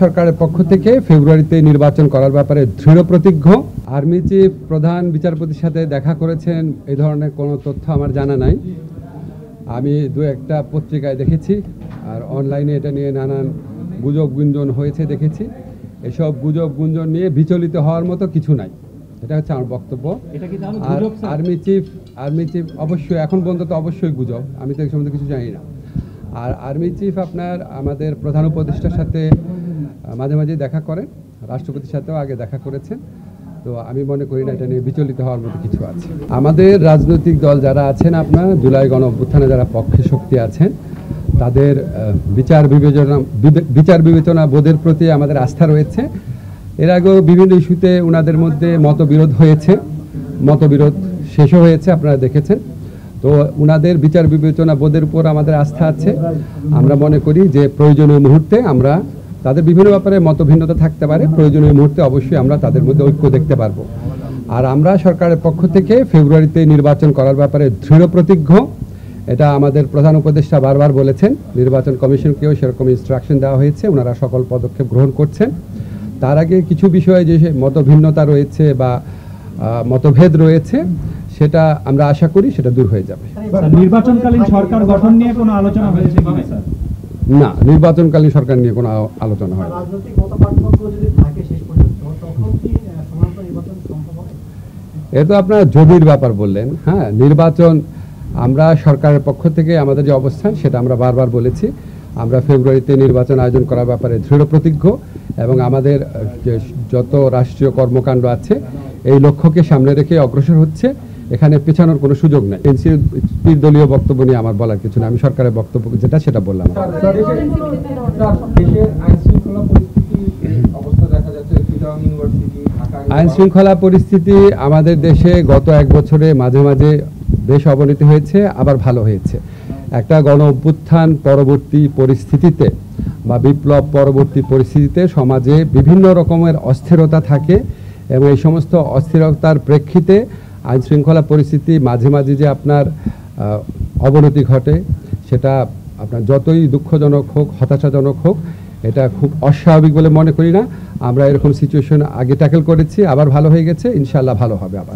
সরকারের পক্ষ থেকে ফেব্রুয়ারিতে নির্বাচন করার ব্যাপারে দৃঢ় প্রতিজ্ঞ। আর্মি চিফ প্রধান বিচারপতির সাথে দেখা করেছেন এই ধরনের কোনো তথ্য আমার জানা নাই। আমি দু একটা পত্রিকায় দেখেছি, আর অনলাইনে এটা নিয়ে নানান গুজব গুঞ্জন হয়েছে দেখেছি। এসব গুজব গুঞ্জন নিয়ে বিচলিত হওয়ার মতো কিছু নাই, এটা হচ্ছে আমার বক্তব্য। আর আর্মি চিফ অবশ্যই এখন পর্যন্ত তো অবশ্যই গুজব, আমি তো এই সম্বন্ধে কিছু জানি না। আর আর্মি চিফ আপনার আমাদের প্রধান উপদেষ্টার সাথে মাঝে মাঝে দেখা করেন, রাষ্ট্রপতির সাথেও আগে দেখা করেছেন। তো আমি মনে করি না এটা নিয়ে বিচলিত হওয়ার মতো কিছু আছে। আমাদের রাজনৈতিক দল যারা আছেন, আপনার জুলাই গণ অভ্যুত্থানে যারা পক্ষে শক্তি আছেন, তাদের বিচার বিবেচনা বোধের প্রতি আমাদের আস্থা রয়েছে। এর আগেও বিভিন্ন ইস্যুতে ওনাদের মধ্যে মতবিরোধ হয়েছে, মতবিরোধ শেষও হয়েছে, আপনারা দেখেছেন। তো ওনাদের বিচার বিবেচনা বোধের উপর আমাদের আস্থা আছে। আমরা মনে করি যে প্রয়োজনীয় মুহূর্তে আমরা তাদের বিভিন্ন ব্যাপারে মতভিন্নতা থাকতে পারে, প্রয়োজনীয় মুহূর্তে অবশ্যই আমরা তাদের মধ্যে ঐক্য দেখতে পারবো। আর আমরা সরকারের পক্ষ থেকে ফেব্রুয়ারিতে নির্বাচন করার ব্যাপারে দৃঢ় প্রতিজ্ঞ। এটা আমাদের প্রধান উপদেষ্টা বারবার বলেছেন, নির্বাচন কমিশনকেও সেরকম ইনস্ট্রাকশন দেওয়া হয়েছে, ওনারা সকল পদক্ষেপ গ্রহণ করছেন। তার আগে কিছু বিষয়ে যে মতভিন্নতা রয়েছে বা মতভেদ রয়েছে, সেটা আমরা আশা করি সেটা দূর হয়ে যাবে। নির্বাচনকালীন সরকার গঠন নিয়ে কোনো আলোচনা হয়েছে কিনা স্যার? না, নির্বাচনকালীন সরকার নিয়ে কোনো আলোচনা হয় না। এটা তো আপনার জমির ব্যাপার বললেন। হ্যাঁ, নির্বাচন আমরা সরকারের পক্ষ থেকে আমাদের যে অবস্থান সেটা আমরা বারবার বলেছি। আমরা ফেব্রুয়ারিতে নির্বাচন আয়োজন করার ব্যাপারে দৃঢ় প্রতিজ্ঞ এবং আমাদের যে যত রাষ্ট্রীয় কর্মকাণ্ড আছে এই লক্ষ্যকে সামনে রেখে অগ্রসর হচ্ছে। এখানে পেছানোর কোনো সুযোগ নেই। এনসিপির দলীয় বক্তব্য নিয়ে আমার বলার কিছু না, আমি সরকারের বক্তব্য যেটা সেটা বললাম। আইন শৃঙ্খলা পরিস্থিতি আমাদের দেশে গত এক বছরে মাঝে মাঝে বেশ অবনতি হয়েছে, আবার ভালো হয়েছে। একটা গণ অভ্যুত্থান পরবর্তী পরিস্থিতিতে বা বিপ্লব পরবর্তী পরিস্থিতিতে সমাজে বিভিন্ন রকমের অস্থিরতা থাকে এবং এই সমস্ত অস্থিরতার প্রেক্ষিতে আইন শৃঙ্খলা পরিস্থিতি মাঝে মাঝে যে আপনার অবনতি ঘটে, সেটা আপনার যতই দুঃখজনক হোক, হতাশাজনক হোক, এটা খুব অস্বাভাবিক বলে মনে করি না। আমরা এরকম সিচুয়েশন আগে ট্যাকেল করেছি, আবার ভালো হয়ে গেছে, ইনশাআল্লাহ ভালো হবে আবার।